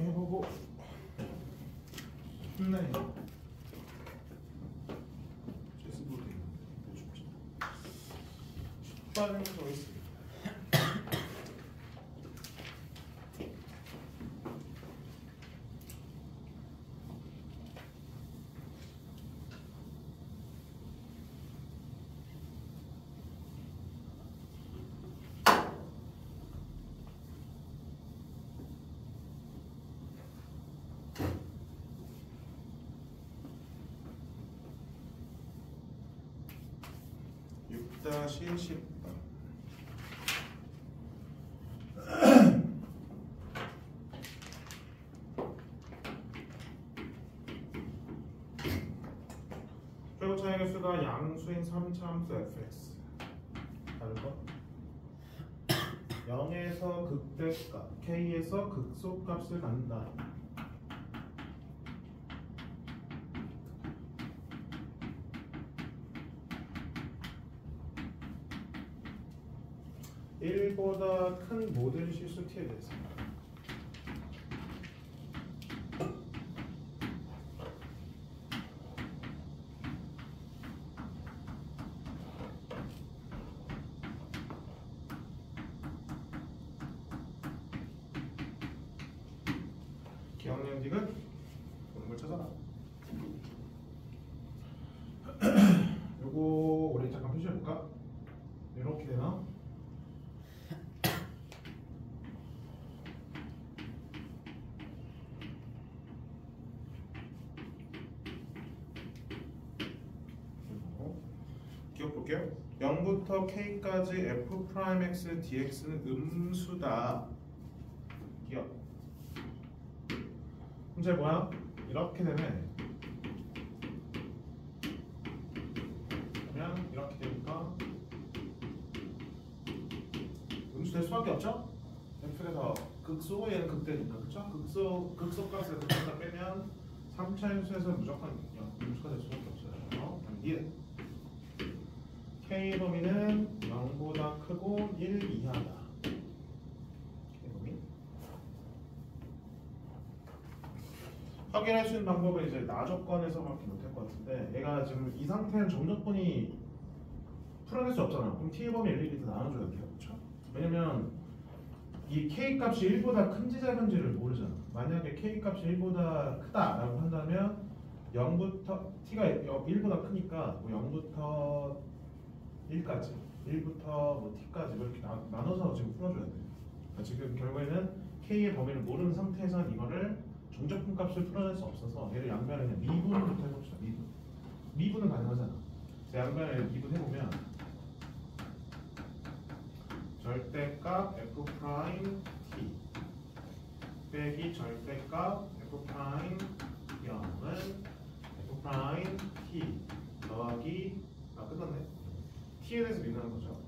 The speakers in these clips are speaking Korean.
이렇게 해보고 힘내. 체스보드 있는데 빠른 거 있습니다. 다시 10번. 최고차의 개수가 양수인 3차 함수 fx. 다른 거? 0에서 극대값, k에서 극소값을 갖는다. (1보다) 큰 모든 실수 t에 대해서 기억력 딕은 보는 걸 찾아라. 요거 우리 잠깐 표시해볼까? 이렇게 되나? 기억 볼게요. 0부터 k까지 f'x dx는 음수다. 기억. 문제 뭐야? 이렇게 되네. 그러면 이렇게 되니까 음수 될 수밖에 없죠? f에서 극소, 얘는 극대니까, 그렇죠? 극소값을 극소값 빼면 3차 함수에서 무조건 음수가 될 수밖에 없어요. 이해. K 범위는 0보다 크고 1 이하다. K 범위. 확인할 수 있는 방법은 이제 나조건에서밖에 못할 것 같은데, 얘가 지금 이 상태는 정조건이 풀어낼 수 없잖아. 그럼 T 범위 L1이 더 나눠줘야 돼요, 그렇죠? 왜냐면 이 K 값이 1보다 큰지 작은지를 모르잖아. 만약에 K 값이 1보다 크다라고 한다면 0부터 T가 1보다 크니까 뭐 0부터 1까지, 1부터 뭐 t까지 이렇게 나눠서 지금 풀어줘야 돼요. 그러니까 지금 결국에는 k의 범위를 모르는 상태에서는 이거를 정적분 값을 풀어낼 수 없어서 얘를 양변에 그냥 미분부터 해봅시다. 미분은 가능하잖아. 양변에 미분 해보면 절대값 f 프라임 t 빼기 절대값 f 프라임 0은 f 프라임 t 더하기 끝났네. t에 대해서 미분하는 거죠.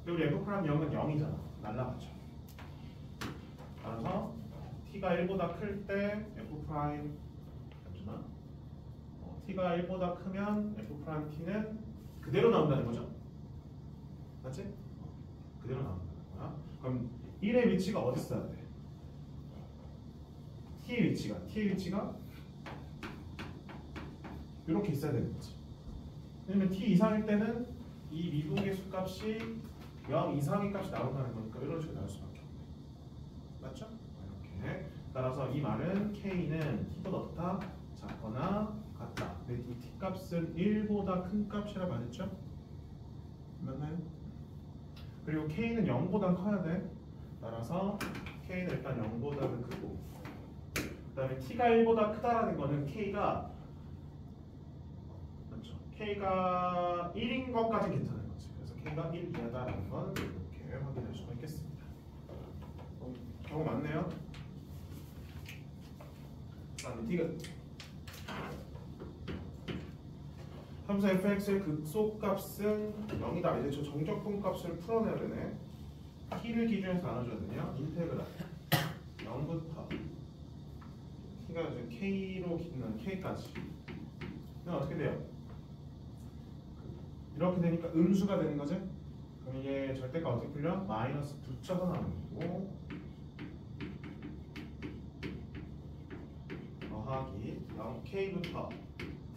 그리고 f 프라임 0은 0이잖아. 날라가죠. 따라서 t가 1보다 클 때 f 프라임 잠시만. t가 1보다 크면 f 프라임 t는 그대로 나온다는 거죠. 맞지? 그대로 나온다는 거야. 그럼 1의 위치가 어디 있어야 돼? t의 위치가 이렇게 있어야 되는 거지. 왜냐면 t 이상일 때는 이 미분계수 값이 0 이상의 값이 나온다는 거니까 이런 식으로 나올 수밖에 없네. 맞죠? 이렇게. 따라서 이 말은 k는 t보다 어떻다? 작거나 같다. 근데 이 t 값은 1보다 큰 값이라 말했죠? 맞나요? 그리고 k는 0보다 커야 돼. 따라서 k는 일단 0보다는 크고, 그 다음에 t가 1보다 크다라는 거는 k가 1인 것까지 괜찮은 거지. 그래서 k가 1 이하다라는 건 이렇게 확인할 수가 있겠습니다. 경우 맞네요. 다음에 디귿. 함수 fx의 극소값은 0이다. 이제 저 정적분 값을 풀어내야 되네. t를 기준해서 나눠줘야 되냐? 인테그랄 0부터 t가 이제 k로 기준하는 k까지. 그럼 어떻게 돼요? 이렇게 되니까 음수가 되는 거지? 그럼 이게 절대값 어떻게 풀려? 마이너스 붙여서 나오는 거고, k부터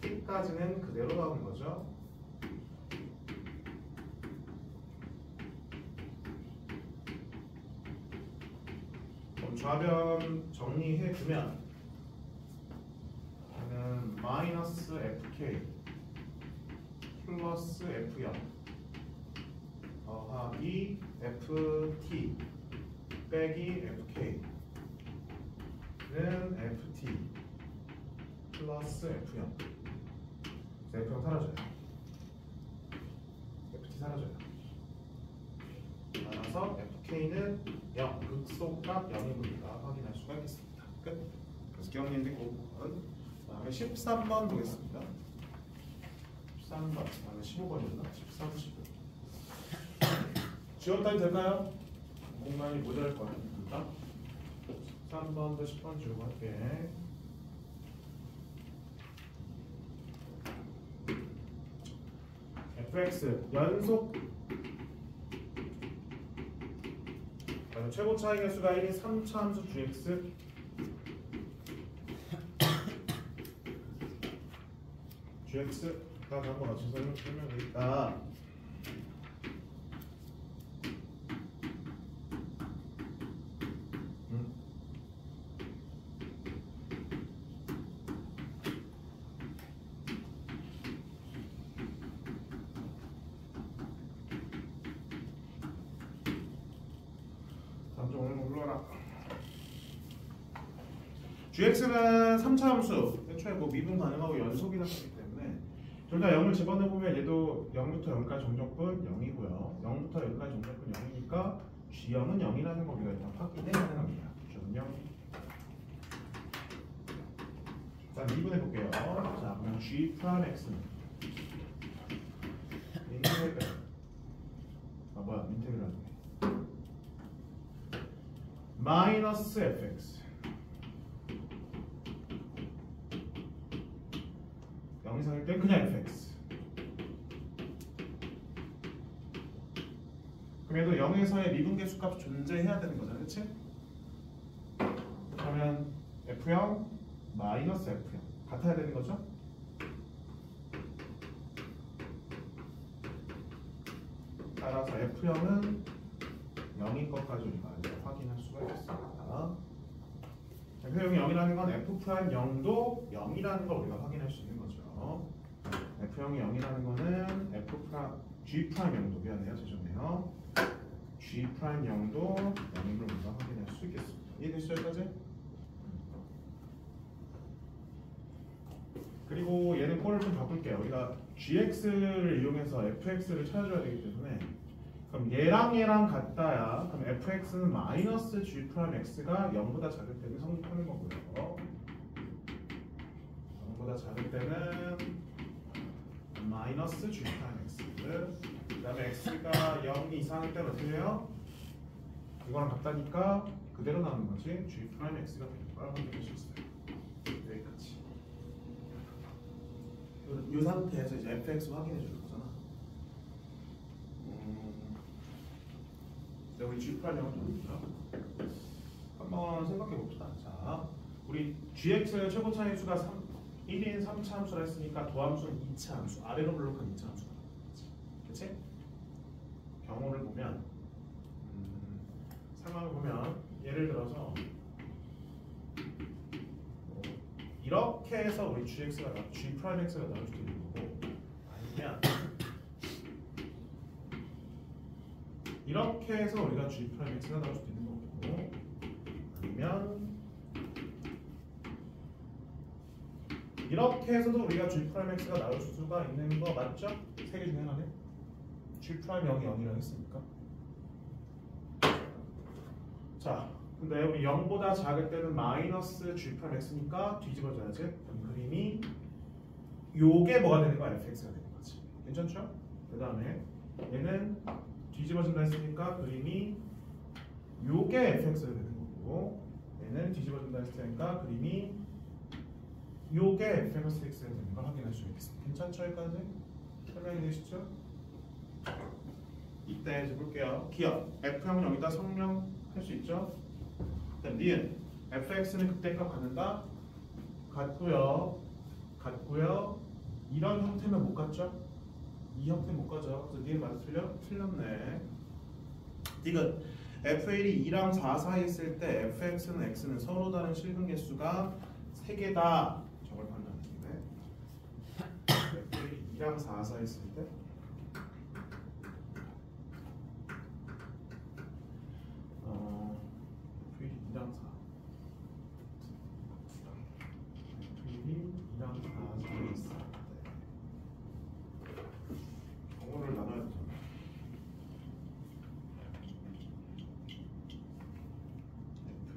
t까지는 그대로 나오는 거죠. 그럼 좌변 정리해주면 얘는 마이너스 fk 플러스 f0 더하기 ft 빼기 fk는 ft 플러스 f0. f0 사라져요. ft 사라져요. 따라서 fk는 0, 극소값 0입니다. 확인할 수가 있겠습니다. 끝. 그래서 기억님들 5번, 다음에 13번 보겠습니다. 13번, 다음에 15번이었나? 13, 15. 지원 따위 될까요? 공간이 모자랄 것 같습니다. 13번부터 10번 지우고 할게. fx 연속 최고 차이 개수가 1인 3차 함수 gx gx가 한번 같이 설명돼 있다. gx는 3차 함수, 애초에 뭐 미분 가능하고 연속이라고 하기 때문에 둘 다 0을 집어넣으면 얘도 0부터 0까지 정적분 0이고요. 0부터 0까지 정적분 0이니까 g0은 0이라는 거 우리가 일단 확인해야 되는 겁니다. g0은 0. 자, 미분해볼게요. 자, 그럼 g 프라임 x는 인테그랄 인테그랄 마이너스 fx 0 이상일 때 그냥 fx. 그럼 얘도 0에서의 미분계수 값 존재해야 되는 거잖아, 그치? 그러면 f0 마이너스 f0 같아야 되는 거죠? 따라서 f0은 0인 것까지 우리가 확인할 수가 있겠습니다. f0이 0이라는 건 f'0도 0이라는 걸 우리가 확인할 수 있는 거죠. f0이 0이라는 거는 g'0도 미안해요, 죄송해요. g'0도 0인 걸 우리가 확인할 수 있겠습니다. 이해되시죠, 여기까지? 그리고 얘는 꼴을 좀 바꿀게요. 우리가 gx를 이용해서 fx를 찾아줘야 되기 때문에 그럼 얘랑 같다야. 그럼 fx는 마이너스 g'x가 0보다 작을 때는 성립하는 거고요. 0보다 작을 때는 마이너스 g'x. 그 다음에 x가 0 이상일 때는 어떻게 돼요? 이거랑 같다니까 그대로 나오는 거지. g'x가 되는 걸 확인할 수 있어요. 여기까지. 이 상태에서 이제 fx 확인해 줄 거잖아. 우리 g'0은 뭐입니까? 한번 생각해 봅시다. 자, 우리 gx의 최고 차이수가 1인 3차 함수라 했으니까 도함수는 2차 함수, 아래로 블록한 2차 함수가 나오겠지. 그치? 경우를 보면 상황을 보면 예를 들어서 이렇게 해서 우리 gx가 g'x가 나올 수도 있는 거고, 아니면 이렇게 해서 우리가 g'x가 나올 수도 있는 거고, 아니면 이렇게 해서도 우리가 g'x가 나올 수가 있는 거 맞죠? 세 개 중에 하나네. g'0이 0이라고 했으니까. 자, 근데 우리 0보다 작을 때는 마이너스 g'x니까 뒤집어져야지. 그럼 그림이 요게 뭐가 되는 거야? fx가 되는 거지. 괜찮죠? 그 다음에 얘는 뒤집어진다 했으니까 그림이 요게 fx가 되는 거고, 얘는 뒤집어진다 했으니까 그림이 요게 fx가 되는 걸 확인할 수 있겠습니다. 괜찮죠? 여기까지? 설명이 되시죠? 이때 이제 볼게요. 기억 f0은 여기다 성명할 수 있죠? 일단 니은 fx는 극대값 갖는다? 같고요. 같고요. 이런 형태면 못 같죠? 이 형태 못 가죠. 그래서 니은 맞아 틀려? 틀렸네. 이거 f1이 2랑 4 사이에 있을 때 fx는 x는 서로 다른 실근 개수가 3개다. 저걸 판단했는데 f1이 2랑 4 사이에 있을 때 f1이 2랑 4 f1이 2랑 4 사이에 있을 때 경우를 나눠야 되잖아.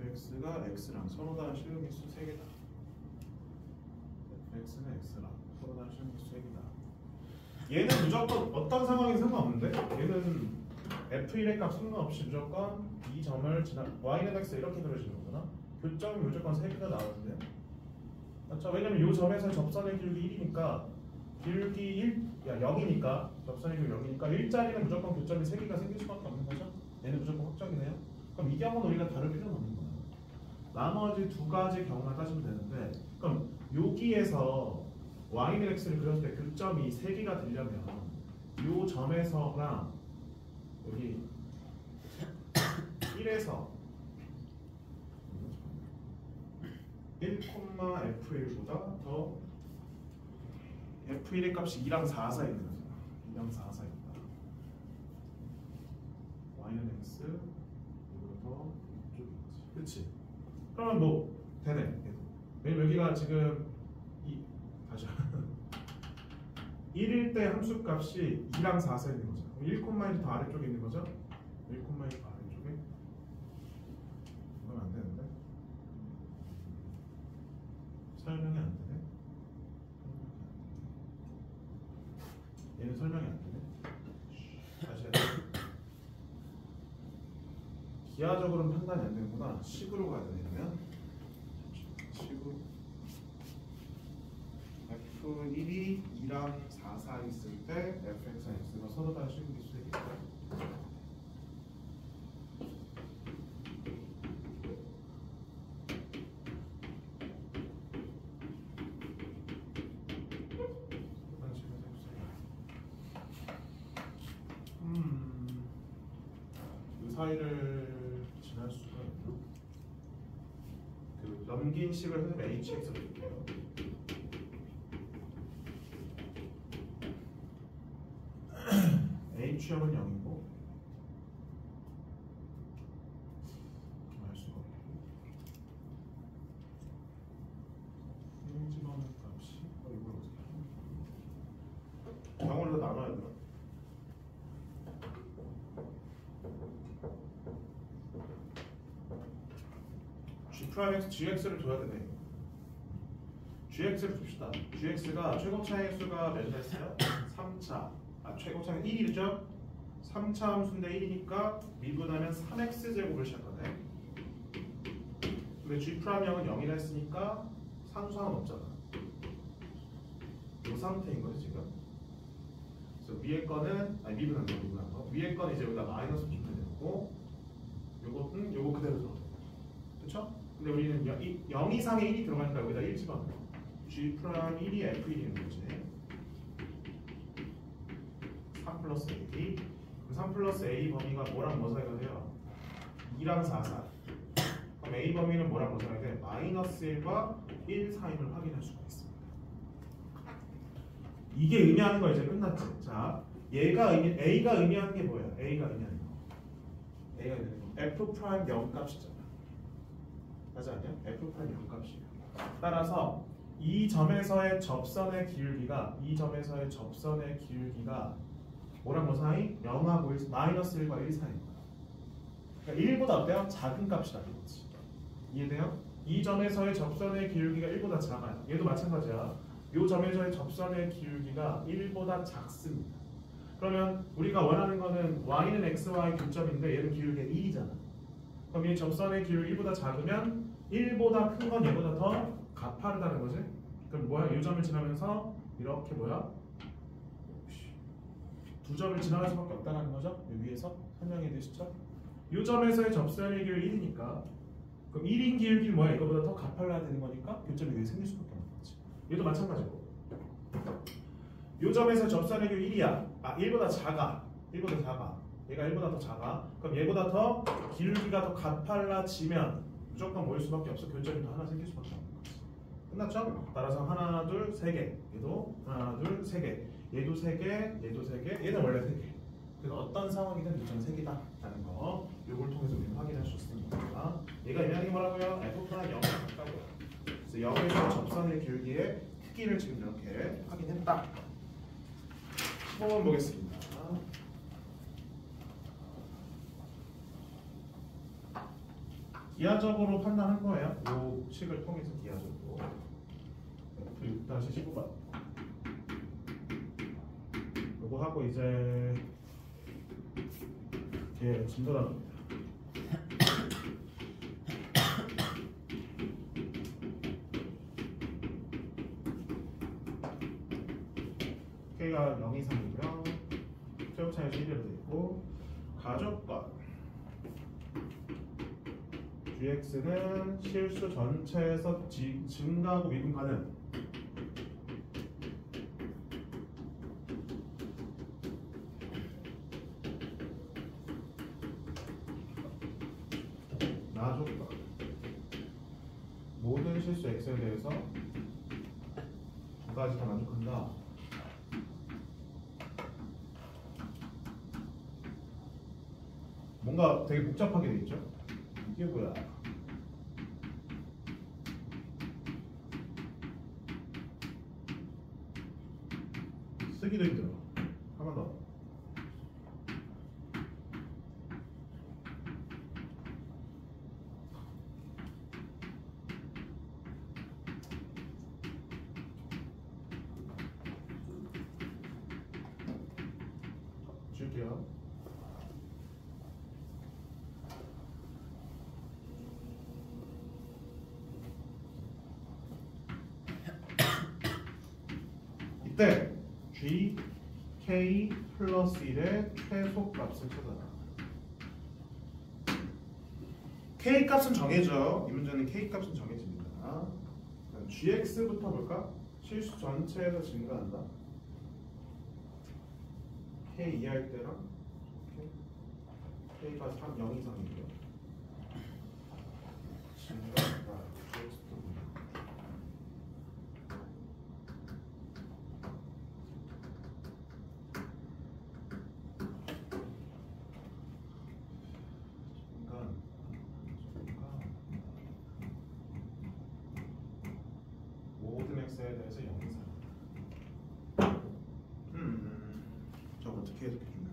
fx가 x랑 서로 다른 실근 개수 3개다. fx는 x랑 서로 다른 실근 개수 3개다. 얘는 무조건 어떤 상황에 상관없는데? 얘는 f1의 값 상관없이 무조건 이 점을 지나 y는 x 이렇게 그려지는 거구나. 교점이 무조건 3개가 나오는데, 그렇죠? 왜냐면 이 점에서 접선의 길이 1이니까 길이 0이니까 접선의 길이 0이니까 1짜리는 무조건 교점이 3개가 생길 수밖에 없는 거죠. 얘는 무조건 확정이네요. 그럼 이 경우는 우리가 다룰 필요는 없는 거예요. 나머지 두 가지 경우만 따지면 되는데, 그럼 여기에서 y는 x를 그렸을 때 교점이 3개가 되려면 이 점에서랑 여기 1에서 1,f1보다 더 f1의 값이 2랑 4 사이에 있는 거죠. 2랑 4 사이에 있다. y는 x 이거보다 더 이쪽이지. 그렇지? 그러면 뭐 되네. 왜냐면 여기가 지금 다시 1일 때 함수 값이 2랑 4 사이에 있는 거죠. 1,1더 아래쪽에 있는 거죠. 1,1더 아래쪽에. 이건 안 되는데. 설명이 안 되네. 얘는 설명이 안 되네. 다시 해야 돼. 기하적으로는 판단이 안 되는구나. 식으로 가야 되냐면 식으로 f1이 2랑 4 사이에 있을 때 fx랑 x가 서로 다른 실근 개수이겠다. 그 사이를 지날 수가 있나? 그 넘긴 식을 선생님 hx로 줄게요. h형은 0이고 알 수가 없고 1집어넣은 값이 이걸 어떻게 경우를 나눠야 되나? G'X, Gx를 둬야 되네. Gx를 둡시다. Gx가 최고차의 수가 몇 됐어요? 3차. 최고차는 1이죠? 3차 함수인데 1이니까 미분하면 3x제곱을 시작하네. 근데 G'형은 0이라 했으니까 상수항은 없잖아. 이 상태인 거지 지금. 그래서 위에 거는 미분한 거. 위에 거는 이제 여기다 마이너스 주면 되고, 요거는 요거 그대로 들어가. 그렇죠? 근데 우리는 0 이상의 1이 들어가니까 여기다 1 집어넣어. G'1이 F1이는 거지. 3 플러스 A. 그럼 3 플러스 A 범위가 뭐랑 뭐 사이가 돼요? 2랑 4 사이. 그럼 A 범위는 뭐랑 뭐 사이가 돼? 마이너스 1과 1 사이를 확인할 수가 있습니다. 이게 의미하는 거 이제 끝났지. 자, A가 의미하는 게 뭐예요? A가 의미하는 거. A가 의미하는 거. F 프라임 0 값이잖아. 맞지 않냐? F 프라임 0 값이에요. 따라서 이 점에서의 접선의 기울기가 뭐랑 뭐 사이? 0하고 1, 마이너스 1과 1 사이입니다. 그러니까 1보다 어때요? 작은 값이다 이거지. 이해돼요? 이 점에서의 접선의 기울기가 1보다 작아요. 얘도 마찬가지야. 이 점에서의 접선의 기울기가 1보다 작습니다. 그러면 우리가 원하는 거는 y는 x와의 교점인데 얘는 기울기가 1이잖아. 그럼 이 접선의 기울기 1보다 작으면 1보다 큰 건 얘보다 더 가파르다는 거지. 그럼 뭐야? 이 점을 지나면서 이렇게 뭐야? 두 점을 지나갈 수밖에 없다는 거죠. 여기 위에서 설명해 주시죠. 이 점에서의 접선의 기울기 1이니까 그럼 1인 기울기는 뭐야? 이거보다 더 가팔라야 되는 거니까 교점이 여기 생길 수밖에 없는 거지. 얘도 마찬가지고. 요 점에서 접선의 교 1이야. 1보다 작아. 1보다 작아. 얘가 1보다 더 작아. 그럼 얘보다 더 기울기가 더 가팔라지면 무조건 모일 수밖에 없어. 교점이 더 하나 생길 수밖에 없는 거지. 끝났죠? 따라서 하나, 둘, 세 개. 얘도 하나, 둘, 세 개. 얘도 세 개, 얘도 세 개, 얘는 원래 세 개. 그래서 어떤 상황이든 유점 세 개다라는 거. 요걸 통해서 우리는 확인할 수 있습니다. 얘가 의미하는 게 뭐라고요? F가 0에 가까워요. 그래서 0에서 접선의 길기의 크기를 지금 이렇게 확인했다. 15번 보겠습니다. 기하적으로 판단한 거예요. 이 식을 통해서 기하적으로. F6-15번. 요거 하고 이제 이렇게 진도합니다. K가 0 이상이고요. 최고 차이가 1이로 되어 있고 가족권 GX는 실수 전체에서 증가하고 미분가는 나조건 모든 실수 X에 대해서 두 가지 다 만족한다. 뭔가 되게 복잡하게 돼 있죠? 이게 뭐야? 쓰기도 힘들어. 한 번 더. 줄게요. 이때 G, K 플러스 1의 최소값을 찾아라. K 값은 정해져. 이 문제는 K 값은 정해집니다. GX부터 볼까? 실수 전체에서 증가한다. K 이하일 때랑 K가 0 이상이고요. 증가한다. GX도 모든 X에 대해서 0 이상. 저거 어떻게 해석해 주냐?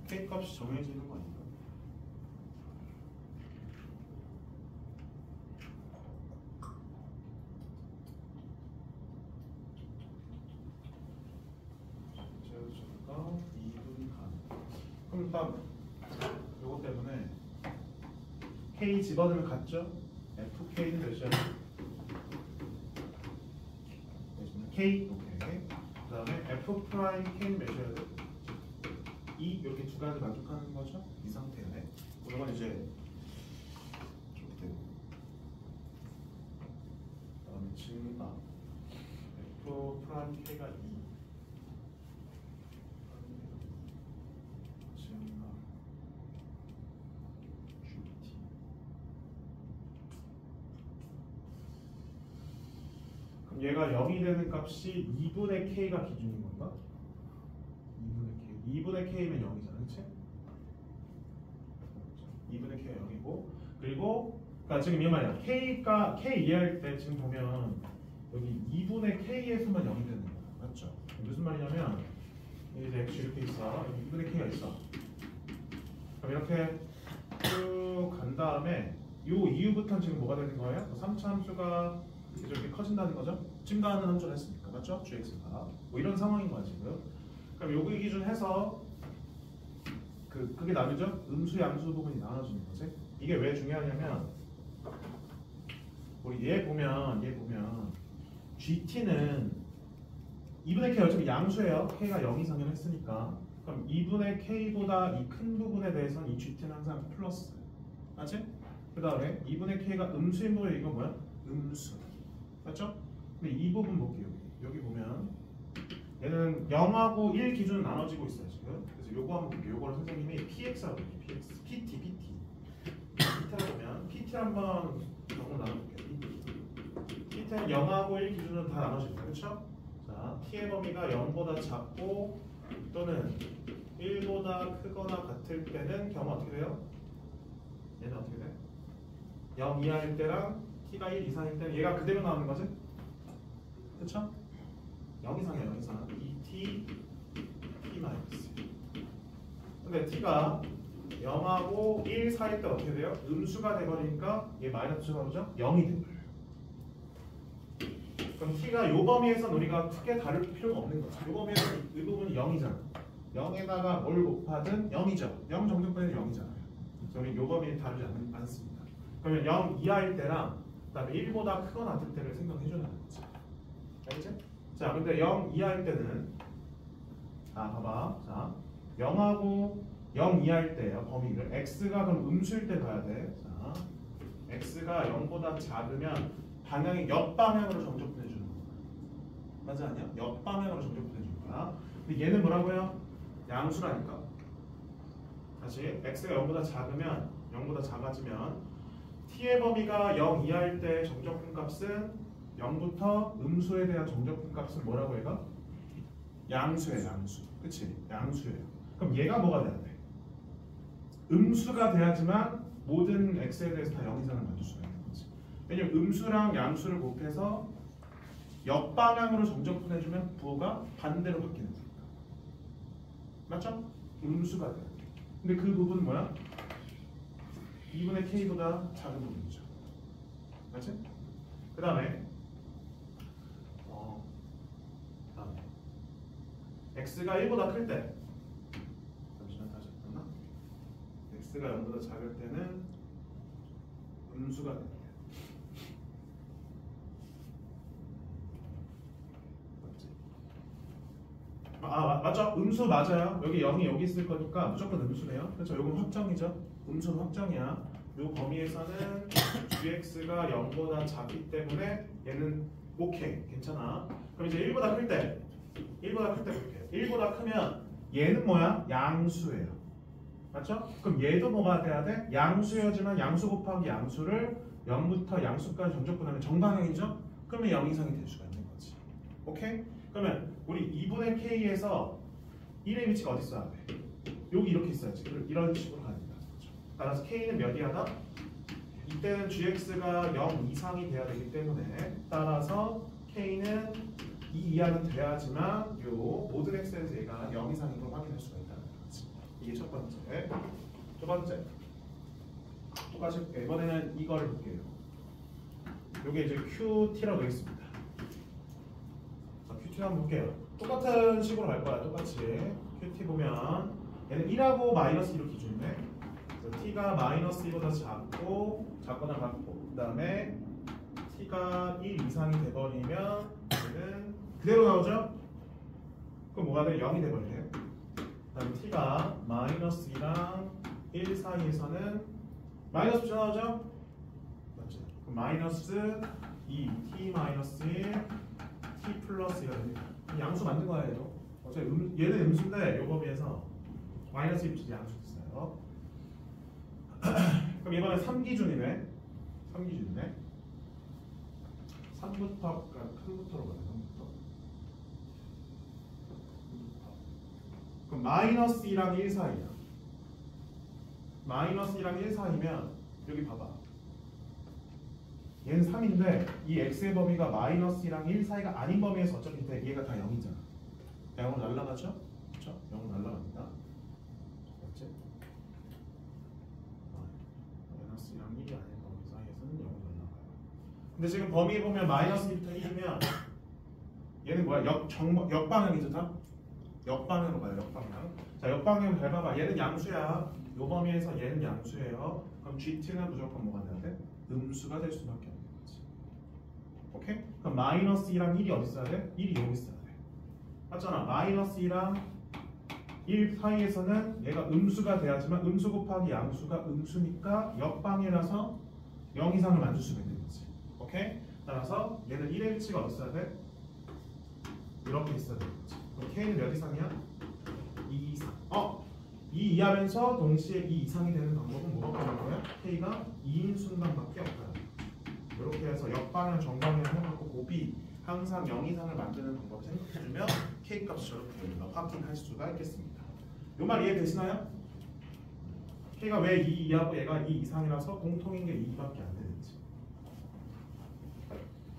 K 값이 정해지는 거 아닌가? 제가 2분 간. 그럼 일단 요거 때문에 K 집어넣으면 같죠? FK는 몇이야? K 오케이. 그다음에 F 프라임 K는 몇이어야 돼? 2 이렇게 두 가지 만족하는 거죠? 이 상태에. 그러면 이제 이렇게 되고. 그다음에 증가 F 프라임 K가 2. 증가 GT. 그럼 얘가 0이 되는 값이 2분의 K가 기준인 건가? 2분의 K면 0이잖아, 그치? 2분의 K가 0이고 그리고 그러니까 지금 이 말이야. K가 K 이해할 때 지금 보면 여기 2분의 K에서만 0이 되는 거야, 맞죠? 무슨 말이냐면 이제 X 이렇게 있어, 여기 2분의 K가 있어. 그럼 이렇게 쭉 간 다음에 요 이후부터는 지금 뭐가 되는 거예요? 3차 함수가 이렇게 커진다는 거죠? 증가하는 함수를 했으니까, 맞죠? GX가 뭐 이런 상황인 거야 지금. 그럼 요거 기준 해서 그게 나누죠? 음수 양수 부분이 나눠지는 거지. 이게 왜 중요하냐면 우리 얘 보면 GT는 2분의 K 어차피 양수예요. K가 0 이상을 했으니까. 그럼 2분의 K보다 이 큰 부분에 대해서는 이 GT는 항상 플러스. 맞지? 그 다음에 2분의 K가 음수인 부분에 이거 뭐야? 음수. 맞죠? 근데 이 부분 볼게요. 여기 보면 얘는 0하고 1 기준으로 나눠지고 있어요 지금. 그래서 요거 한번 볼게요. 요거를 선생님이 PX라고 해요. PX, PT. PT라고 보면 PT 한번 경우 나눠볼게요. PT는 0하고 1 기준으로 다 나눠집니다. 그렇죠? 자, T의 범위가 0보다 작고 또는 1보다 크거나 같을 때는 경우 어떻게 돼요? 얘는 어떻게 돼? 0 이하일 때랑 T가 1 이상일 때는 얘가 그대로 나오는 거지? 그쵸? 0 이상이야 0 이상 2t t 마이너스. 근데 t가 0하고 1 사이일 때 어떻게 돼요? 음수가 돼버리니까 얘 마이너스가 오죠? 0이 돼버려요. 그럼 t가 요 범위에서 우리가 크게 다룰 필요가 없는 거죠. 요 범위에서 이 부분이 0이잖아. 0에다가 뭘 곱하든 0이죠. 0 정도까지는 0이잖아요. 그래서 우리 요 범위에 다루지 않습니다. 그러면 0 이하일 때랑 그다음에 1보다 크거나 같을 때를 생각해줘야 하는 거지. 알겠지? 자, 근데 0 이하일 때는 봐봐. 자, 0하고 0 이하일 때예요. 범위를 x가 그럼 음수일 때 가야 돼. 자, x가 0보다 작으면 방향이 역방향으로 정적분해 주는 거야. 맞지 않냐? 역방향으로 정적분해 주는 거야. 근데 얘는 뭐라고요? 양수라니까. 다시 x가 0보다 작으면 0보다 작아지면 t의 범위가 0 이하일 때 정적분 값은 0부터 음수에 대한 정적분 값은 뭐라고 얘가? 양수예요, 양수. 그치? 양수예요. 그럼 얘가 뭐가 돼야 돼? 음수가 돼야지만 모든 x에 대해서 다 0 이상을 만들 수가 있는 거지. 왜냐면 음수랑 양수를 곱해서 역방향으로 정적분해주면 부호가 반대로 바뀌는 거니까. 맞죠? 음수가 돼야 돼. 근데 그 부분은 뭐야? 2분의 k보다 작은 부분이죠. 맞지? 그 다음에 x가 1보다 클 때, 잠시만 다시 했나? x가 0보다 작을 때는 음수가 됩니다. 맞죠? 음수 맞아요. 여기 0이 여기 있을 거니까 무조건 음수네요. 그렇죠? 이건 확정이죠. 음수는 확정이야. 이 범위에서는 gx가 0보다 작기 때문에 얘는 오케이, 괜찮아. 그럼 이제 1보다 클 때, 1보다 클 때 볼게요. 1보다 크면 얘는 뭐야? 양수예요. 맞죠? 그럼 얘도 뭐가 돼야 돼? 양수여지만 양수 곱하기 양수를 0부터 양수까지 정적분하면 정방향이죠? 그러면 0 이상이 될 수가 있는 거지. 오케이? 그러면 우리 2분의 k에서 1의 위치가 어디 있어야 돼? 여기 이렇게 있어야지. 이런 식으로 갑니다. 그렇죠? 따라서 k는 몇 이하다? 이때는 gx가 0 이상이 돼야 되기 때문에 따라서 k는 2 이하는 돼야지만 요 모든 x에서 얘가 0 이상인 걸 확인할 수가 있다는 거지. 이게 첫 번째. 두 번째. 똑같이 볼게요. 이번에는 이걸 볼게요. 요게 이제 qt라고 되겠습니다. 자, qt 한번 볼게요. 똑같은 식으로 갈 거야. 똑같이. qt 보면 얘는 1하고 마이너스 1로 기준이네. 그래서 t가 마이너스 1보다 작거나 같고 그 다음에 t가 1 이상이 돼버리면 얘는 그대로 나오죠? 그럼 뭐가 돼? 0이 돼버리네요. 그 다음에 t가 마이너스 2랑 1 사이에서는 마이너스 붙여 나오죠? 맞죠? 그럼 마이너스 2, t 마이너스 1, t 플러스 1가 됩니다. 양수 만든 거야 얘도. 어차피 얘는 음수인데 요 범위에서 마이너스 1 붙이지 양수 있어요. 그럼 이번에 3기준이네. 3기준이네. 3부터 큰부터로 가네. 3부터. 그럼 마이너스 2랑 1 사이야. 마이너스 2랑 1 사이면 여기 봐봐. 얘는 3인데 이 x의 범위가 마이너스 2랑 1 사이가 아닌 범위에서 어차피 얘가 다 0이잖아. 0으로 날라가죠? 그렇죠? 0으로 날라갑니다. 맞지? 마이너스 2랑 1이 아닌 범위 사이에서는 0으로 날라가요. 근데 지금 범위에 보면 마이너스 2부터 1이면 얘는 뭐야? 역방향이죠, 다? 역방향으로 가요, 역방향. 자, 역방향 잘 봐봐. 얘는 양수야. 요 범위에서 얘는 양수예요. 그럼 GT는 무조건 뭐가 돼야 돼? 음수가 될 수밖에 없는 거지. 오케이? 그럼 마이너스 2랑 1이 어디 있어야 돼? 1이 여기 있어야 돼. 맞잖아. 마이너스 2랑 1 사이에서는 얘가 음수가 돼야지만 음수 곱하기 양수가 음수니까 역방이라서 0 이상을 만들 수가 있는 거지. 오케이? 따라서 얘는 1의 위치가 어디 있어야 돼? 이렇게 있어야 되는 거지. 그럼 K는 몇 이상이야? 2 이상. 2 이하면서 동시에 2 이상이 되는 방법은 뭐라고 하는 거야? K가 2인 순간밖에 없다. 이렇게 해서 역방향, 정방향 해놓고 곱이 항상 0 이상을 만드는 방법을 생각해주면 K 값이 저렇게 우리가 확인할 수가 있겠습니다. 이 말 이해되시나요? K가 왜 2 이하고 얘가 2 이상이라서 공통인 게 2밖에 안 되는지.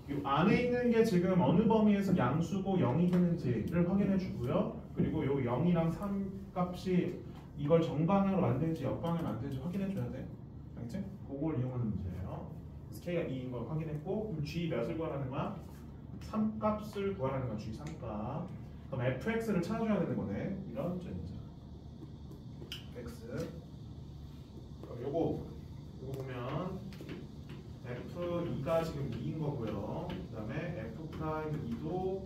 이 안에 있는 게 지금 어느 범위에서 양수고 0이 되는지를 확인해 주고요. 그리고 이 0이랑 3 값이 이걸 정방향으로 만들지 역방향으로 만들지 확인해 줘야 돼. 알겠지? 그걸 이용하는 문제예요. 그래서 K가 2인 걸 확인했고 그럼 G 몇을 구하라는 거야? 3 값을 구하라는 거야. G 3값. 그럼 fx를 찾아줘야 되는 거네. 이런 점이죠. x 요거 보면 f2가 지금 2인 거고요. 그 다음에 f'2도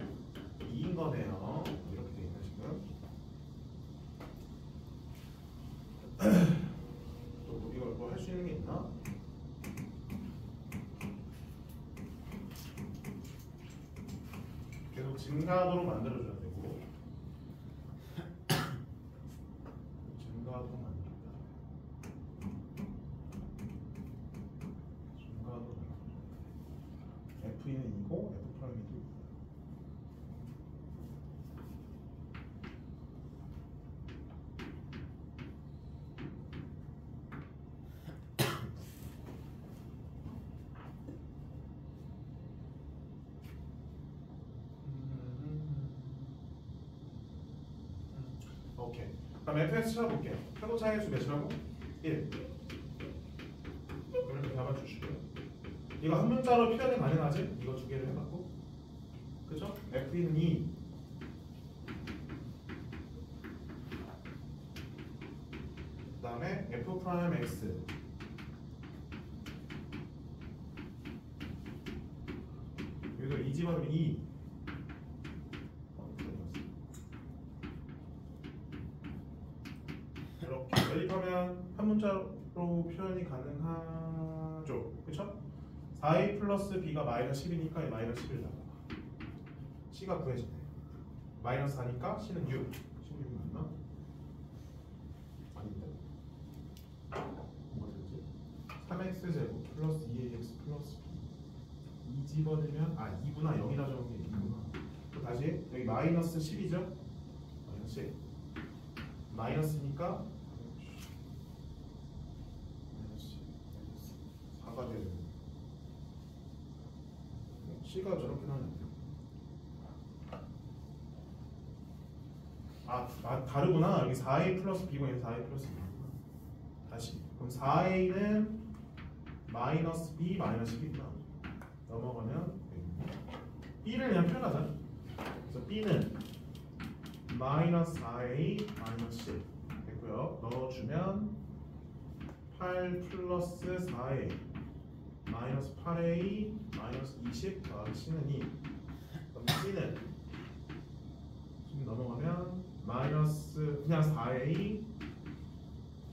2인 거네요. 이렇게 돼 있네 지금. 또 이걸 뭐 할 수 있는 게 있나? 계속 증가하도록 만들어줘야 되고 증가하도록 만들어줘야 돼. 증가하도록 만들어줘야 돼. F는 2고 F'이 2. 오케이. 그럼 fx 찾아볼게요. 표도 차이수 몇이라고? 1. 이렇게 잡아주시고요. 이거 한 문자로 표현이 가능하지? 이거 두 개를 해갖고. 그죠? f는 2. 그 다음에 f'(x) 여기서 2 집어넣으면 2. 이렇게 대입하면 한 문자로 표현이 가능하죠. 그쵸? 4a 플러스 b가 마이너스 10이니까 마이너스 10을 나가. c가 구해지네. 마이너스 4니까 c는 6. 16 맞나? 아닌데. 뭐지? 3x제곱 플러스 2ax 플러스 b 2 집어넣으면 2구나 0이라 적은 게 2구나. 또 다시 여기 마이너스 10이죠? 마이너스 10. 마이너스니까 4가 되는. C가 저렇게 나오는데. 다르구나. 여기 4a 플러스 b고 여기 4a 플러스 b구나. 다시. 그럼 4a는 마이너스 b 마이너스 10이구나. 넘어가면 b를 그냥 표현하자. 그래서 b는 마이너스 4a 마이너스 10 됐고요. 넣어주면 8 플러스 4a 마이너스 8a 마이너스 20 더하기 c는 2. 그럼 c는 지금 넘어가면 마이너스 그냥 4a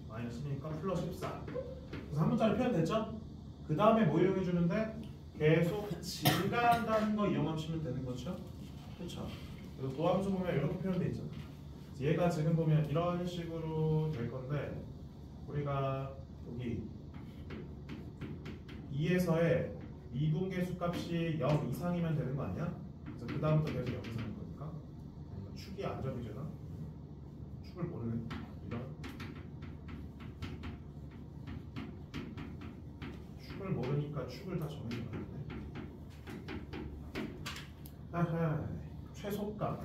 마이너스 10이니까 플러스 14. 그래서 한 문자로 표현됐죠? 그 다음에 뭐 이용해주는데 계속 증가한다는 거 이용하시면 되는 거죠? 그렇죠? 그래서 도함수 보면 이렇게 표현돼 있죠. 얘가 지금 보면 이런 식으로 될 건데 우리가 여기 2에서의 미분계수 값이 0 이상이면 되는 거 아니야? 그래서 그 다음부터 계속 0 이상인 거니까 축이 안 정해지나? 축을 모르네. 이런 축을 모르니까 축을 다 정해주면 안 돼. 최소값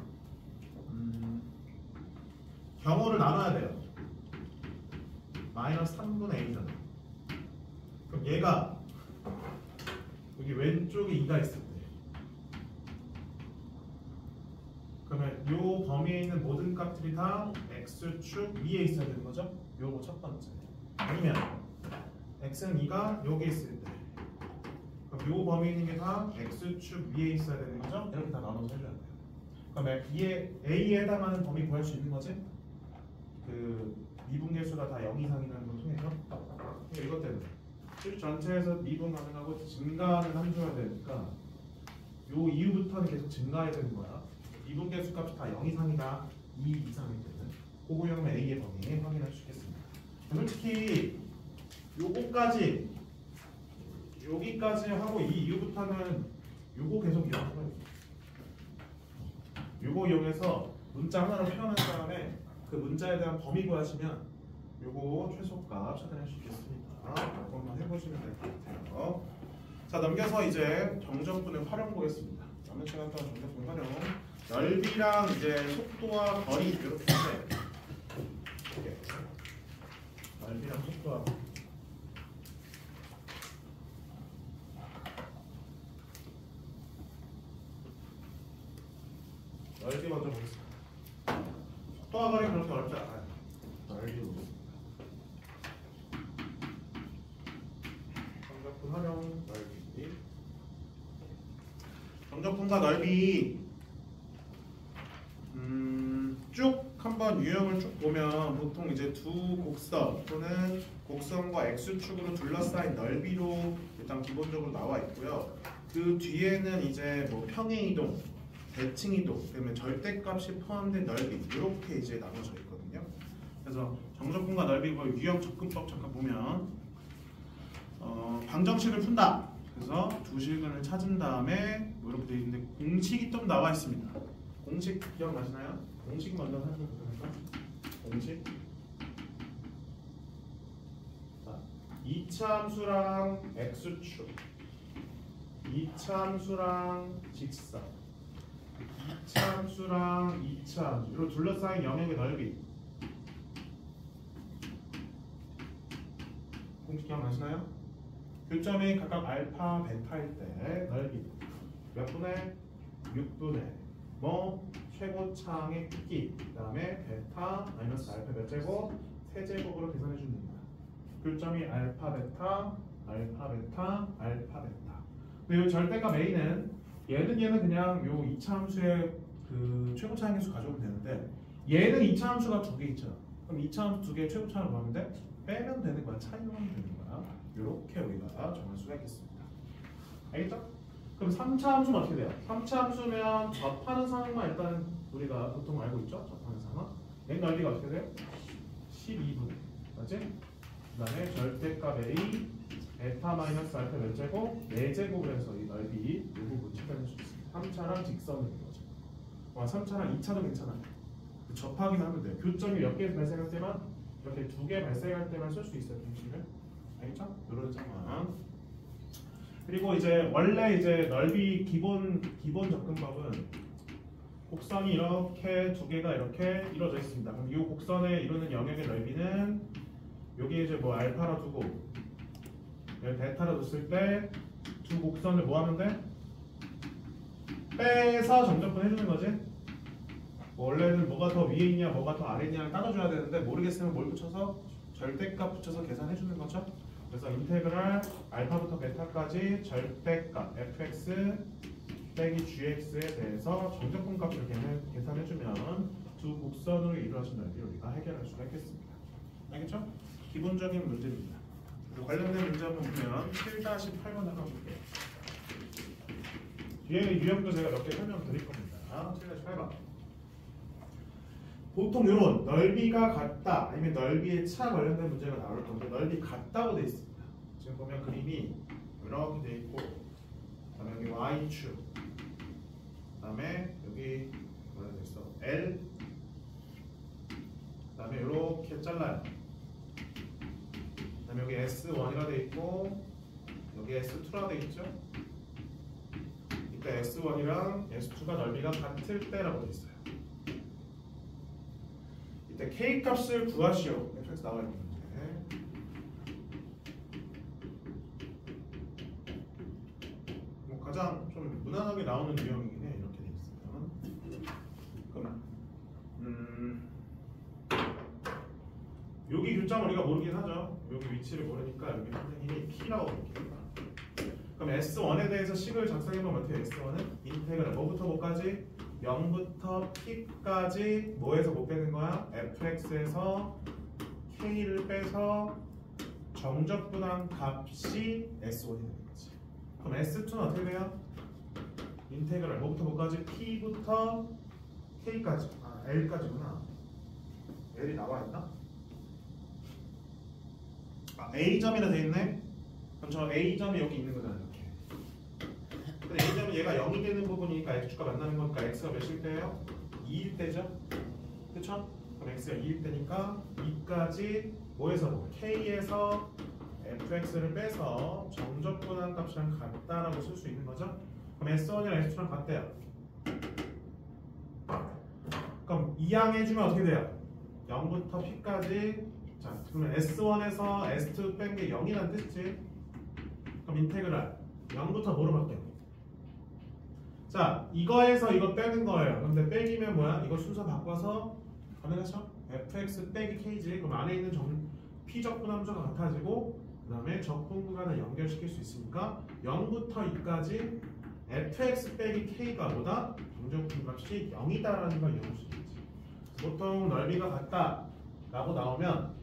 경우를 나눠야 돼요. 마이너스 3분의 a잖아. 그럼 얘가 여기 왼쪽에 2가 있을 때 그러면 요 범위에 있는 모든 값들이 다 x축 위에 있어야 되는 거죠? 요거 첫 번째. 아니면 x는 2가 여기 있을 때 그럼 요 범위 있는 게 다 x축 위에 있어야 되는 거죠? 이렇게 다 나눠서 해줘야 돼요. 그럼 A에 해당하는 범위 구할 수 있는 거지? 그 미분계수가 다 0 이상이라는 걸 통해서 이것 때문에 식 전체에서 미분 가능하고 증가하는 함수가 되니까 요 이후부터는 계속 증가해야 되는 거야. 미분계수 값이 다 0 이상이다, 2 이상일 때는 그거 형면 A의 범위 확인할 수 있겠습니다. 솔직히 요거까지 여기까지 하고 이 이후부터는 요거 계속 이용하는 거예요. 요거 이용해서 문자 하나로 표현한 다음에 그 문자에 대한 범위 구하시면 요거 최소값 찾아낼 수 있겠습니다. 한번 해보시면 될 것 같아요. 자, 넘겨서 이제 정적분을 활용 보겠습니다. 남은 시간 동안 정적분 활용. 넓이랑 이제 속도와 거리 이렇게 넓이랑 속도와 넓이 먼저 보겠습니다. 속도와 거리 그렇게 어렵지 않아요. 넓이 보겠습니다. 정적분 활용 넓이. 정적분과 넓이 쭉 한번 유형을 쭉 보면 보통 이제 두 곡선 또는 곡선과 x축으로 둘러싸인 넓이로 일단 기본적으로 나와 있고요. 그 뒤에는 이제 뭐 평행 이동, 대칭 이동, 그다음에 절대값이 포함된 넓이 이렇게 이제 나눠져 있거든요. 그래서 정적분과 넓이 유형 접근법 잠깐 보면 방정식을 푼다. 그래서 두 식을 찾은 다음에 뭐 이렇게 되어 있는데 공식이 좀 나와 있습니다. 공식 기억나시나요? 공식 먼저 살펴보니까 공식. 자, 2차 함수랑 x축, 2차 함수랑 직선, 2차 함수랑 2차 함수 이로 둘러싸인 영역의 넓이. 공식 기억나시나요? 교점이 각각 알파, 베타일 때 넓이 몇 분의? 6분의 뭐 최고창의 크기, 그 다음에 베타 마이너스 알파 몇 제곱? 세제곱으로 계산해 주면 됩니다. 교점이 알파, 베타, 알파, 베타, 알파, 베타. 근데 이 절대값 A는 얘는 그냥 요 2차 함수의 그 최고차항 계수 가져오면 되는데 얘는 2차 함수가 두 개 있잖아. 그럼 2차 함수 두 개의 최고차항을 구하면 돼? 빼면 되는 거야. 차이로 하면 되는 거야. 이렇게 우리가 정할 수가 있겠습니다. 알겠죠? 그럼 3차 함수는 어떻게 돼요? 3차 함수면 접하는 상황만 일단 우리가 보통 알고 있죠? 접하는 상황. 얘 넓이가 어떻게 돼요? 12분. 맞지? 그 다음에 절대값 A 베타 마이너스 알파 몇 제곱? 4제곱을 해서 이 넓이 이 부분 찾아낼 수 있습니다. 3차랑 직선인 거죠. 3차랑 2차도 괜찮아요. 접하기만 하면 돼요. 교점이 몇 개 발생할 때만 이렇게 2개 발생할 때만 쓸 수 있어요. 공식을. 알겠죠? 이런 상황. 그리고 이제 원래 이제 넓이 기본 접근법은 곡선이 이렇게 두 개가 이렇게 이루어져 있습니다. 그럼 이 곡선에 이루는 영역의 넓이는 여기 이제 뭐 알파라 두고 여기 베타라 뒀을 때 두 곡선을 뭐 하면 돼? 빼서 정적분 해주는 거지. 뭐 원래는 뭐가 더 위에 있냐 뭐가 더 아래 있냐를 따져줘야 되는데 모르겠으면 뭘 붙여서 절대값 붙여서 계산해 주는 거죠. 그래서 인테그랄 알파부터 베타까지 절대값 fx 빼기 gx에 대해서 정적분 값을 계산해주면 두 곡선으로 이루어진 넓이를 우리가 해결할 수가 있겠습니다. 알겠죠? 기본적인 문제입니다. 그리고 관련된 문제 한번 보면 7-8번 한번 볼게요. 뒤에 유형도 제가 몇 개 설명드릴 겁니다. 7-8번. 보통 이런 넓이가 같다 아니면 넓이의 차 관련된 문제가 나올 건데 넓이 같다고 되어 있습니다. 지금 보면 그림이 이렇게 되어 있고 그다음에 여기 y축 그다음에 여기 뭐라 되어 있어? L 그다음에 이렇게 잘라요. 그다음에 여기 S1이라 되어 있고 여기 S2라 되어 있죠? 이때 S1이랑 S2가 넓이가 같을 때라고 되어 있어요. 이때 K 값을 구하시오. fx 나와 있는 문제. 뭐 가장 좀 무난하게 나오는 유형이긴 해. 이렇게 돼 있으면. 그럼 여기 교점 우리가 모르긴 하죠. 여기 위치를 모르니까 여기 선생님이 P라고 볼게요. 그럼 S1에 대해서 식을 작성해보면 어떻게 S1은 인테그랄 뭐부터 뭐까지? 0부터 p까지 뭐에서 뭐 빼는 거야? fx에서 k를 빼서 정적분한 값이 S1이 되는 거지. 그럼 S2는 어떻게 돼요? 인테그랄 뭐부터 뭐까지? p부터 k까지. 아 l까지구나. l이 나와 있나? 아 a점이라 돼 있네. 그럼 저 a점이 여기 있는 거잖아 이렇게. 근데 a점은 얘가 0이 되는 부분이니까 x축과 만나는 거니까 x가 몇일 때예요? 2일 때죠. 그쵸? 그럼 x가 2일 때니까 2까지 뭐에서 뭐? k에서 fx를 빼서 정적분한 값이랑 같다라고 쓸 수 있는 거죠. 그럼 S1이랑 S2랑 같대요. 그럼 이항해주면 어떻게 돼요? 0부터 p까지. 자, 그러면 S1에서 S2 뺀 게 0이라는 뜻이지. 그럼 인테그랄 0부터 뭐로 바뀌어? 자, 이거에서 이거 빼는 거예요. 근데 빼기면 뭐야? 이거 순서 바꿔서 가능하죠? fx 빼기 k지. 그럼 안에 있는 p적분 함수가 같아지고 그 다음에 적분 구간을 연결시킬 수 있으니까 0부터 2까지 fx 빼기 k가 뭐다? 정적분 값이 0이다라는 걸 이용할 수 있지. 보통 넓이가 같다 라고 나오면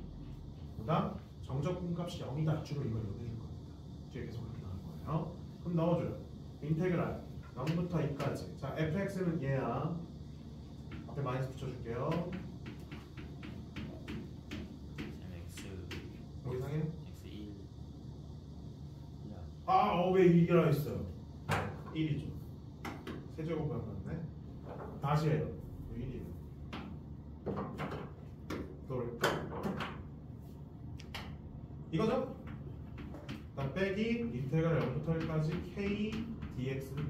보다 정적분 값이 0이다 주로 이걸 요구해줄 겁니다. 뒤에 계속 그렇게 나올 거예요. 그럼 넣어줘요. 인테그랄 0부터 2까지. 자, fx는 얘야. 앞에 마이너스 붙여줄게요. x 뭐 이상해요? x1 왜 2라 했어요? 1이죠. 세제곱을 맞네. 다시 해요. 1이에요. 돌. 이거죠? 그다음 빼기 인테그랄 0부터 1까지 k dx는 2.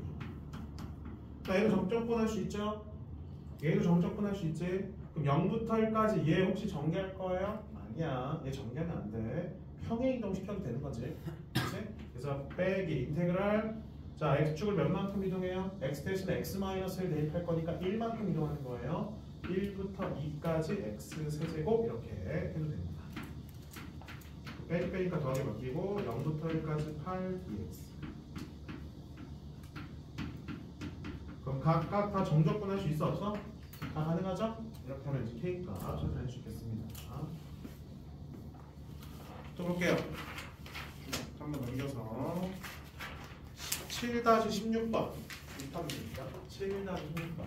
자, 얘도 정적분할 수 있죠? 얘도 정적분할 수 있지? 그럼 0부터 1까지 얘 혹시 정리할 거예요? 아니야. 얘 정리하면 안 돼. 평행 이동시켜도 되는 거지. 그치? 그래서 빼기 인테그랄. 자, x축을 몇 만큼 이동해요? x 대신에 x-1 대입할 거니까 1만큼 이동하는 거예요. 1부터 2까지 x 세제곱 이렇게 해도 됩니다. 빼니까 더하기 바뀌고 0부터 1까지 8 dx. 그럼 각각 다 정적분할 수 있어 없어? 다 가능하죠? 이렇게 하면 이제 k값 찾아낼 수 있겠습니다. 또 볼게요. 한번 넘겨서 7-16번 비슷합니다. 7-16번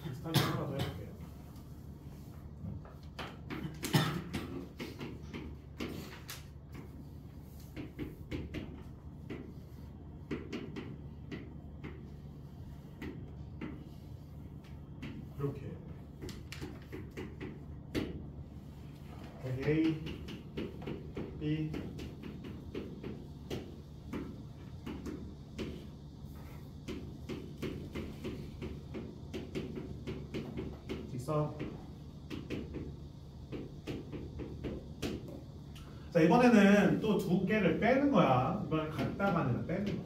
비슷한 거 하나 더 해볼게요. 이렇게 A, B, 직선. 자, 이번에는 또 두 개를 빼는 거야. 이번엔 갖다가 아니라 빼는 거야.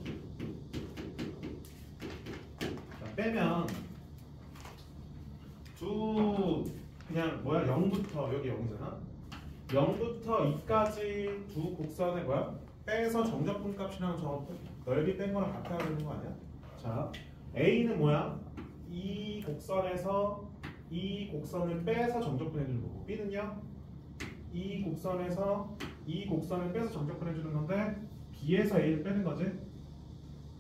자, 빼면 그냥 뭐야? 0부터 여기 0이잖아. 0부터 2까지 두 곡선의 뭐야? 빼서 정적분 값이랑 저 넓이 뺀 거랑 같아야 되는 거 아니야? 자, A는 뭐야? 이 곡선에서 이 곡선을 빼서 정적분 해주는 거고, B는요? 이 곡선에서 이 곡선을 빼서 정적분 해주는 건데 B에서 A를 빼는 거지?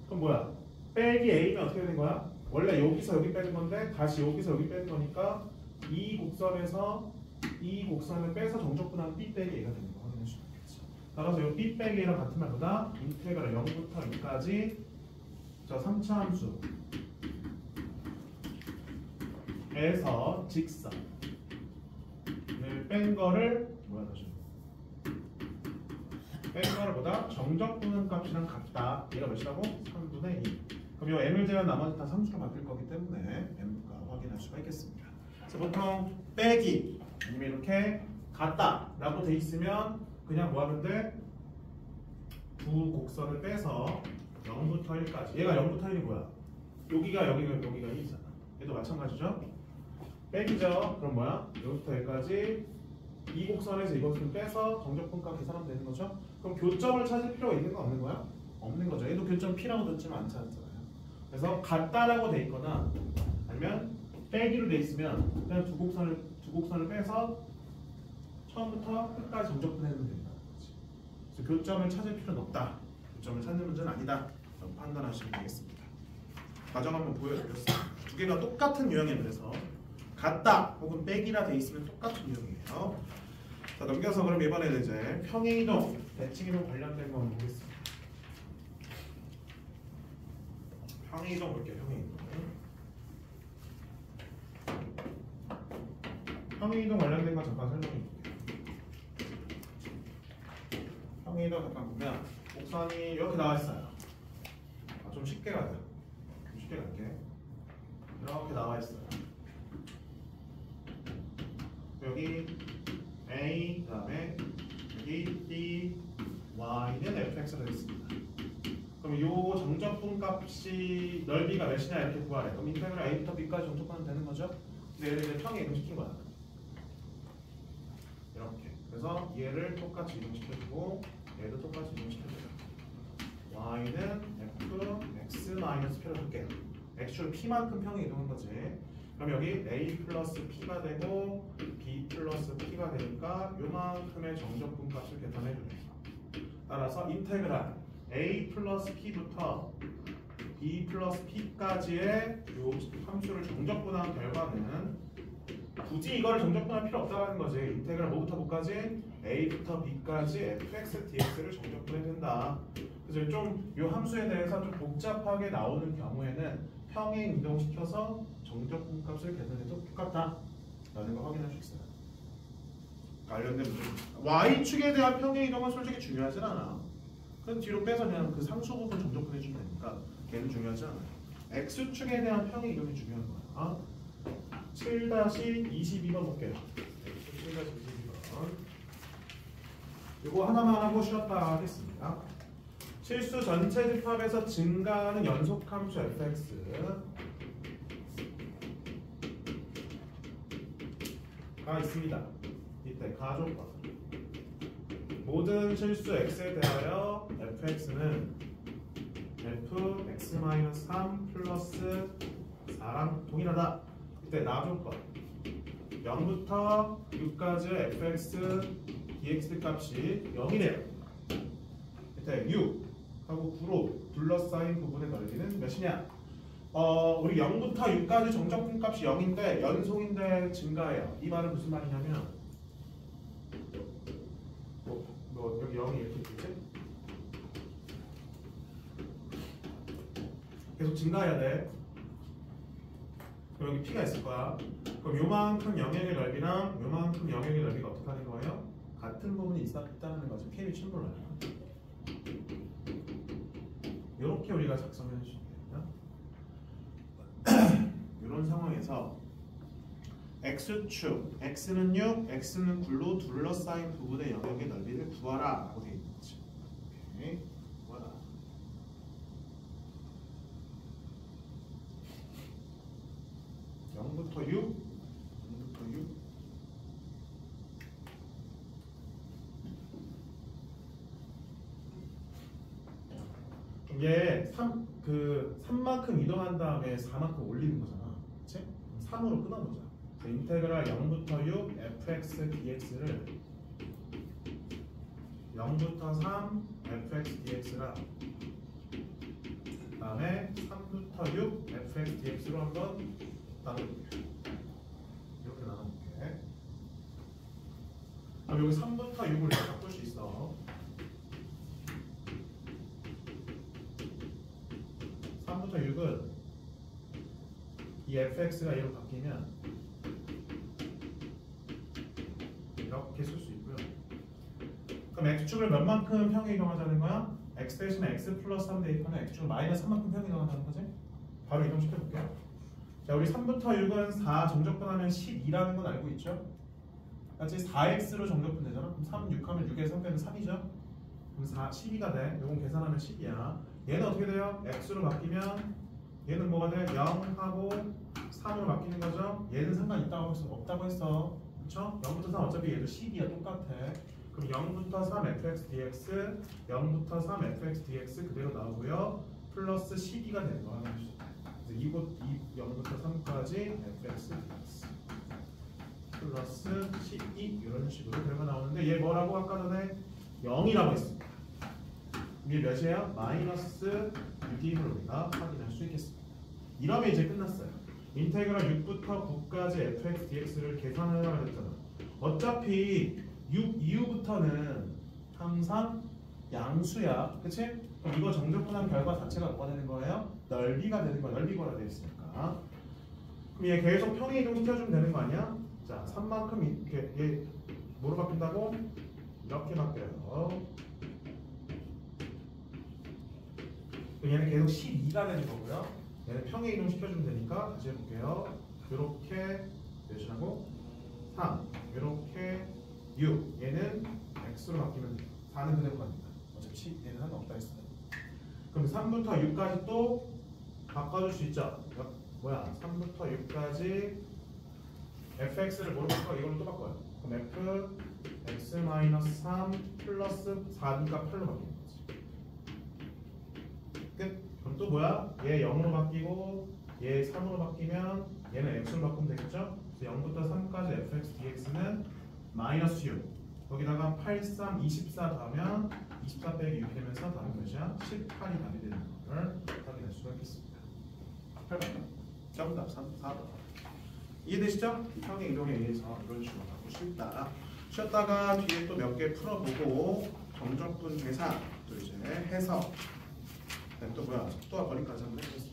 그럼 뭐야? 빼기 A면 어떻게 되는 거야? 원래 여기서 여기 빼는 건데 다시 여기서 여기 빼는 거니까 이 곡선에서 이 곡선을 빼서 정적분한 B 빼기 A가 되는 거 확인할 수 있겠죠. 따라서 이 B 빼기 A랑 같은 말보다 인테그랄 0부터 2까지 저 3차 함수 에서 직선을 뺀 거를 뭐야 다시 뺀 거를 보다 정적분한 값이랑 같다. 얘가 몇이라고? 3분의 2. 그럼 이 m을 제외한 나머지 다 상수로 바뀔 거기 때문에 m가 확인할 수가 있겠습니다. 그래서 보통 빼기 아니면 이렇게 같다 라고 돼 있으면 그냥 뭐 하면 돼? 두 곡선을 빼서 0부터 1까지. 얘가 0부터 1이 뭐야? 여기가 1이잖아. 얘도 마찬가지죠? 빼기죠. 그럼 뭐야? 여기부터 여기까지 이 곡선에서 이것을 빼서 정적분값 계산하면 되는 거죠? 그럼 교점을 찾을 필요가 있는 거 없는 거야? 없는 거죠. 얘도 교점 P라고 뒀지만 안 찾았잖아요. 그래서 같다라고 돼 있거나 아니면 빼기로 돼 있으면 그냥 두 곡선을 빼서 처음부터 끝까지 정적분해주면 된다. 그래서 교점을 찾을 필요는 없다. 교점을 찾는 문제는 아니다. 라고 판단하시면 되겠습니다. 과정 한번 보여드렸어요. 두 개가 똑같은 유형이에요. 그래서 같다 혹은 빼기라 돼 있으면 똑같은 유형이에요. 자, 넘겨서 그럼 이번에는 이제 평행이동, 대칭이동 관련된 거 한번 보겠습니다. 평행이동 볼게요. 평행이동. 평행이동 관련된 거 잠깐 설명해 볼게요. 평행이동 잠깐 보면 곡선이 이렇게 나와 있어요. 좀 쉽게 가자. 좀 쉽게 갈게. 이렇게 나와 있어요. 여기 A 그다음에 여기 D, Y는 fx로 되어 있습니다. 그럼 이 정적분 값이 넓이가 몇이냐 이렇게 구하래. 그럼 인테그랄 A부터 B까지 정적분하면 되는 거죠? 근데 얘를 이제 평에 이동시킨 거야. 이렇게. 그래서 얘를 똑같이 이동시켜주고 얘도 똑같이 이동시켜줘요. Y는 F, X 마이너스 P로 줄게요. X축 P만큼 평에 이동한 거지. 그럼 여기 A 플러스 P가 되고 B 플러스 P가 되니까 요만큼의 정적분 값을 계산해주네요. 따라서 인테그랄 A 플러스 P부터 B 플러스 P까지의 요 함수를 정적분한 결과는 굳이 이거를 정적분할 필요 없다는 거지. 인테그랄 뭐부터 뭐까지? A부터 B까지 fx, dx를 정적분해야 된다. 그래서 좀 요 함수에 대해서 좀 복잡하게 나오는 경우에는 평행 이동시켜서 정적분 값을 계산해도 똑같다 라는 거 확인할 수 있어요. 관련된 문제. Y축에 대한 평행 이동은 솔직히 중요하진 않아. 그럼 뒤로 빼서 그냥 그 상수 부분 정적분해 주면 되니까 걔는 중요하지 않아요. X축에 대한 평행 이동이 중요한 거야. 7-22번 볼게요. 7-22번. 이거 하나만 하고 쉬었다 하겠습니다. 실수 전체 집합에서 증가하는 연속함수 fx가 있습니다. 이때 가조건 모든 실수 x에 대하여 fx는 fx-3 플러스 4랑 동일하다. 이때 나조건 0부터 6까지의 fx, dx 값이 0이래요. 이때 6 하고 9로 둘러싸인 부분의 넓이는 몇이냐? 우리 0부터 6까지 정적분 값이 0인데 연속인데 증가해요. 이 말은 무슨 말이냐면 여기 0이 이렇게 있겠지? 계속 증가해야 돼. 그럼 여기 P가 있을 거야. 그럼 요만큼 영역의 넓이랑 요만큼 영역의 넓이가 어떻게 하는 거예요? 같은 부분이 있다는 거죠. P의 위치는 몰라요. 이렇게 우리가 작성해 주시면 됩니다. 이런 상황에서 X축, X는 6, X는 9로 둘러싸인 부분의 영역의 넓이를 구하라 라고 되어 있는 거지. 오케이. 구하라. (0부터 6) 0부터 6 얘 3만큼 이동한 다음에 4만큼 올리는 거잖아. 그치? 3으로 끊어보자. 인테그랄 0부터 6 fx dx를 0부터 3 fx dx라 그 다음에 3부터 6 fx dx로 한번 나눠볼게. 이렇게 나눠볼게. 그럼 여기 3부터 6을 바꿀 수 있어. 3부터 6은 이 fx가 얘로 바뀌면 이렇게 쓸 수 있고요. 그럼 x축을 몇만큼 평행 이동하자는 거야? x 대신에 x 플러스 3 대입하면 x축을 마이너스 3만큼 평행 이동한다는 거지? 바로 이동시켜 볼게요. 자, 우리 3부터 6은 4 정적분하면 12라는 건 알고 있죠? 같이 4x로 정적분 되잖아? 그럼 3, 6 하면 6에서 3 빼면 3이죠? 그럼 4, 12가 돼. 요건 계산하면 10이야. 얘는 어떻게 돼요? x로 바뀌면 얘는 뭐가 돼? 0하고 3으로 바뀌는 거죠? 얘는 상관 있다고 했어? 없다고 했어. 그쵸? 0부터 3 어차피 얘도 10이야. 똑같아. 그럼 0부터 3 fx dx 0부터 3 fx dx 그대로 나오고요. 플러스 12가 되는 거 하나 주시죠. 그래서 0부터 3까지 fx dx 플러스 12 이런 식으로 결과 나오는데 얘 뭐라고 아까 전에 0이라고 했습니다. 이게 몇이에요? 마이너스 6임을 우리가 확인할 수 있겠습니다. 이러면 이제 끝났어요. 인테그랄 6부터 9까지 fx dx를 계산하려고 했잖아. 어차피 6 이후부터는 항상 양수야, 그치? 그럼 이거 정적분한 결과 자체가 뭐가 되는 거예요? 넓이가 되는 거야. 넓이거라 되어 있으니까. 그럼 얘 계속 평행 이동 시켜주면 되는 거 아니야? 자, 3만큼 이렇게 얘 뭐로 바뀐다고? 이렇게 바뀌어요. 얘는 계속 12가 되는 거고요. 얘는 평행 이동 시켜주면 되니까 다시 해볼게요. 이렇게 몇이라고? 3. 이렇게 6. 얘는 x로 바뀌면 돼요. 4는 그대로 갑니다. 어차피 얘는 상관없다 했어요. 그럼 3부터 6까지 또 바꿔줄 수 있죠? 뭐야? 3부터 6까지 fx를 뭐로 바꿔? 이걸로 또 바꿔요. 그럼 f x-3 플러스 4니까 8로 바뀌는 거지. 끝. 그럼 또 뭐야? 얘 0으로 바뀌고 얘 3으로 바뀌면 얘는 x로 바꾸면 되겠죠? 그래서 0부터 3까지 fx dx는 마이너스 6. 거기다가 8, 3, 24 더하면 24 빼기 6 되면서 답은 몇이야? 18이 답이 되는 걸 확인할 수가 있겠습니다. 8번. 정답 3, 4번. 이해되시죠? 평행 이동에 의해서 이런 식으로 하고 싶다. 쉬었다가 뒤에 또 몇 개 풀어보고 정적분 계산 또 이제 해석. 또 뭐야? 속도와 거리까지 한번 해보겠습니다.